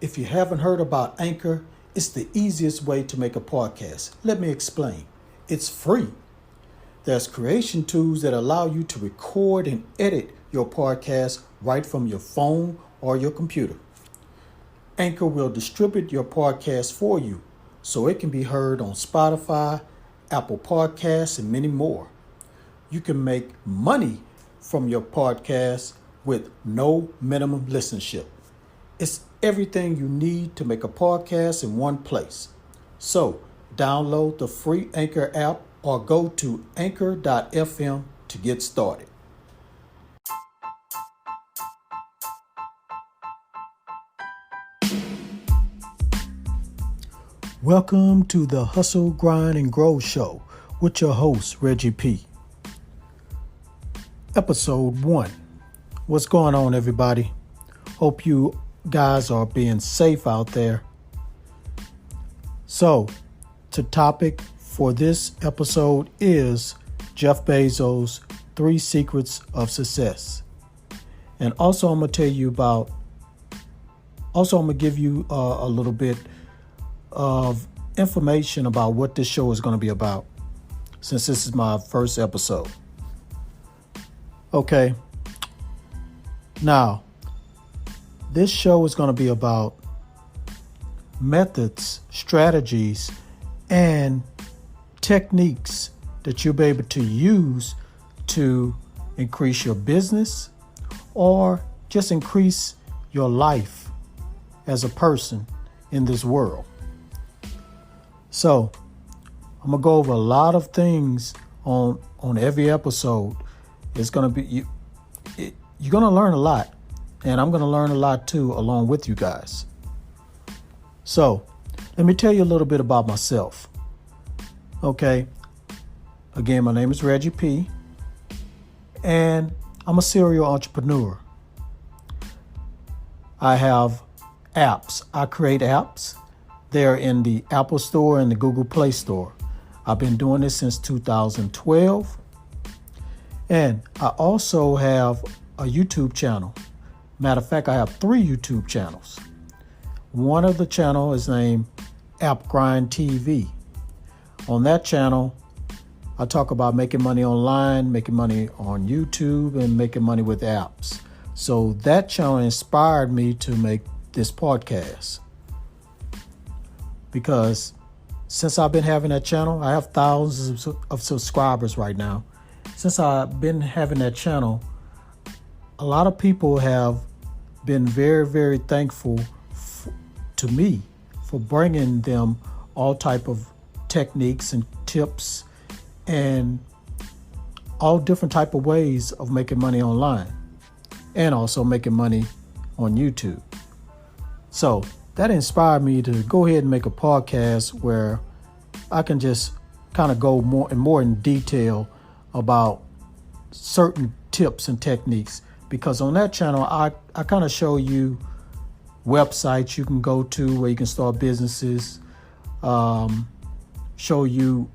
If you haven't heard about Anchor, it's the easiest way to make a podcast. Let me explain. It's free. There's creation tools that allow you to record and edit your podcast right from your phone or your computer. Anchor will distribute your podcast for you so it can be heard on Spotify, Apple Podcasts, and many more. You can make money from your podcast with no minimum listenership. It's everything you need to make a podcast in one place. So, download the free Anchor app or go to anchor.fm to get started. Welcome to the Hustle, Grind, and Grow Show with your host, Reggie P. Episode 1. What's going on, everybody? Hope you guys are being safe out there. So, the topic for this episode is Jeff Bezos' 3 secrets of success. And also I'm going to give you a little bit of information about what this show is going to be about, since this is my first episode. Okay. Now, this show is going to be about methods, strategies, and techniques that you'll be able to use to increase your business or just increase your life as a person in this world. So, I'm going to go over a lot of things on every episode. It's going to be, you're going to learn a lot. And I'm going to learn a lot too, along with you guys. So, let me tell you a little bit about myself. Okay. Again, my name is Reggie P. And I'm a serial entrepreneur. I have apps. I create apps. They're in the Apple Store and the Google Play Store. I've been doing this since 2012. And I also have a YouTube channel. Matter of fact, I have 3 YouTube channels. One of the channel is named App Grind TV. On that channel, I talk about making money online, making money on YouTube, and making money with apps. So that channel inspired me to make this podcast. Because since I've been having that channel, I have thousands of subscribers right now. Since I've been having that channel, a lot of people have been very, very thankful to me for bringing them all type of techniques and tips and all different type of ways of making money online and also making money on YouTube. So that inspired me to go ahead and make a podcast where I can just kind of go more in detail about certain tips and techniques. Because on that channel, I kind of show you websites you can go to where you can start businesses, show you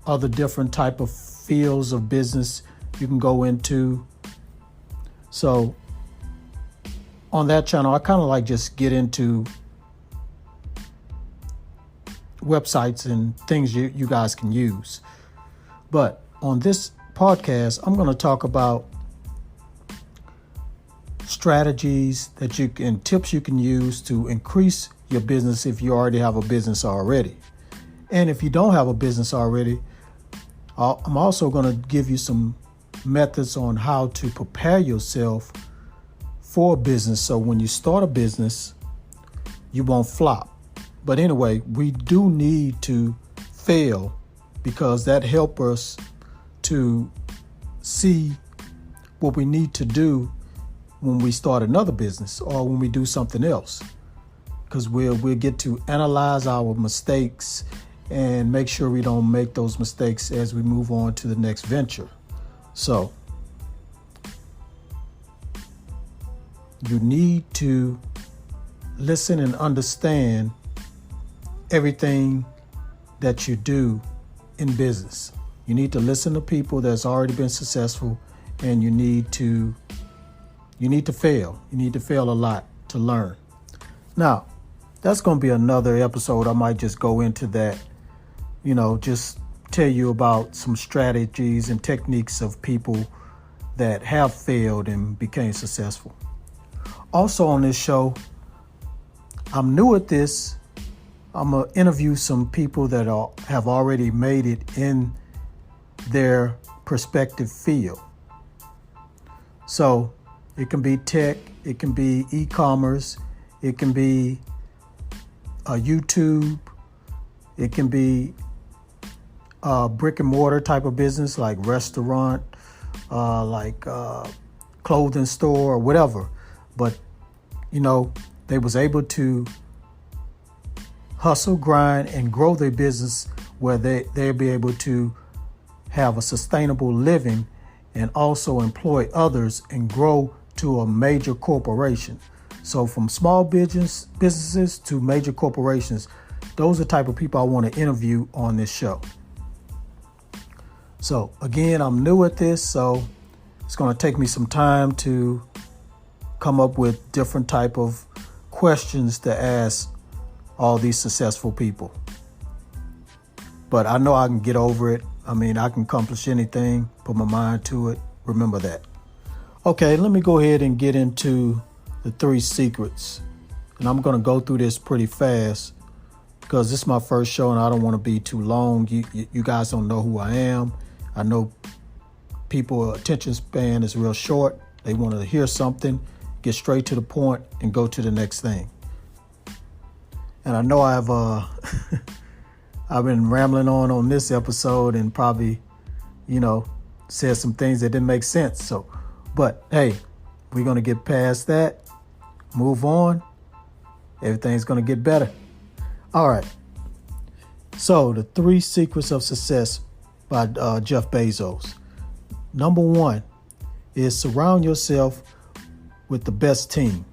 other different type of fields of business you can go into. So on that channel, I kind of like just get into websites and things you guys can use. But on this podcast, I'm going to talk about strategies that you can, tips you can use to increase your business if you already have a business already. And if you don't have a business already, I'm also going to give you some methods on how to prepare yourself for a business. So when you start a business, you won't flop. But anyway, we do need to fail because that helps us to see what we need to do when we start another business or when we do something else, because we'll get to analyze our mistakes and make sure we don't make those mistakes as we move on to the next venture. So you need to listen and understand everything that you do in business. You need to listen to people that's already been successful, and you need to fail. You need to fail a lot to learn. Now, that's going to be another episode. I might just go into that, just tell you about some strategies and techniques of people that have failed and became successful. Also on this show, I'm new at this. I'm going to interview some people that have already made it in their respective field. So it can be tech, it can be e-commerce, it can be YouTube, it can be brick and mortar type of business like restaurant, clothing store or whatever. But, they was able to hustle, grind, and grow their business where they'll be able to have a sustainable living and also employ others and grow to a major corporation. So from small businesses to major corporations, those are the type of people I want to interview on this show. So again, I'm new at this, so it's going to take me some time to come up with different type of questions to ask all these successful people. But I know I can get over it. I can accomplish anything, put my mind to it. Remember that. Okay, let me go ahead and get into the 3 secrets. And I'm going to go through this pretty fast because this is my first show and I don't want to be too long. You guys don't know who I am. I know people's attention span is real short. They want to hear something, get straight to the point, and go to the next thing. And I know I've been rambling on this episode and probably, said some things that didn't make sense. But hey, we're going to get past that, move on. Everything's going to get better. All right. So the 3 secrets of success by Jeff Bezos. Number 1 is surround yourself with the best team.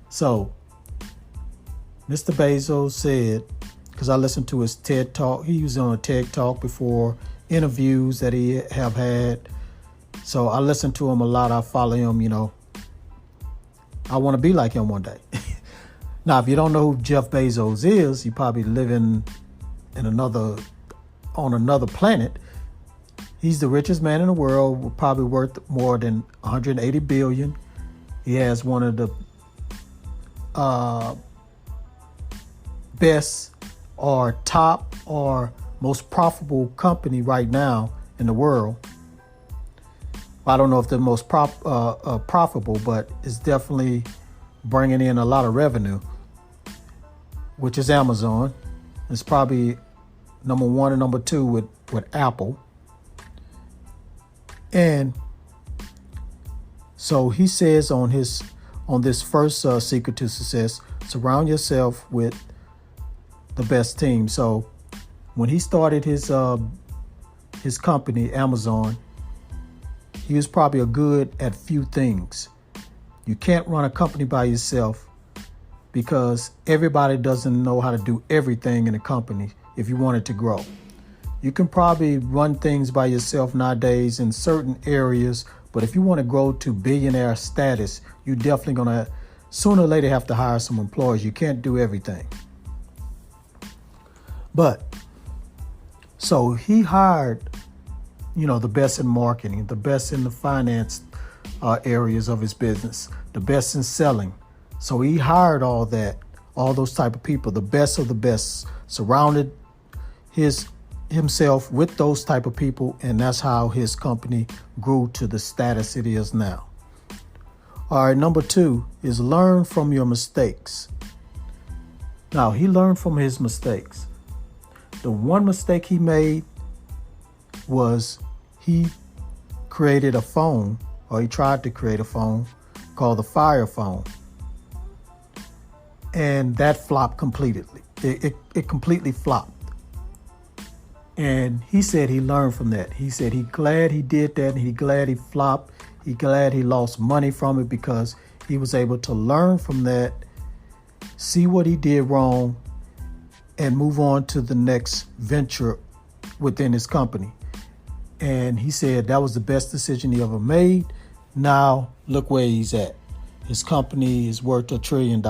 So Mr. Bezos said, because I listened to his TED Talk. He was on a TED Talk before, interviews that he have had. So I listen to him a lot. I follow him, I want to be like him one day. Now, if you don't know who Jeff Bezos is, he probably living on another planet. He's the richest man in the world, probably worth more than 180 billion. He has one of the best or top or most profitable company right now in the world. I don't know if the most profitable, but it's definitely bringing in a lot of revenue, which is Amazon. It's probably number 1 and number 2 with Apple. And so he says on this first secret to success, surround yourself with the best team. So when he started his company, Amazon, he was probably a good at few things. You can't run a company by yourself because everybody doesn't know how to do everything in a company if you want it to grow. You can probably run things by yourself nowadays in certain areas, but if you want to grow to billionaire status, you're definitely going to sooner or later have to hire some employees. You can't do everything. But so he hired, the best in marketing, the best in the finance areas of his business, the best in selling. So he hired all those type of people, the best of the best, surrounded himself with those type of people, and that's how his company grew to the status it is now. All right, number 2 is learn from your mistakes. Now, he learned from his mistakes. The one mistake he made was he created a phone, or he tried to create a phone called the Fire Phone. And that flopped completely. It completely flopped. And he said he learned from that. He said he glad he did that, and he glad he flopped. He glad he lost money from it because he was able to learn from that, see what he did wrong, and move on to the next venture within his company. And he said that was the best decision he ever made. Now, look where he's at. His company is worth $1 trillion.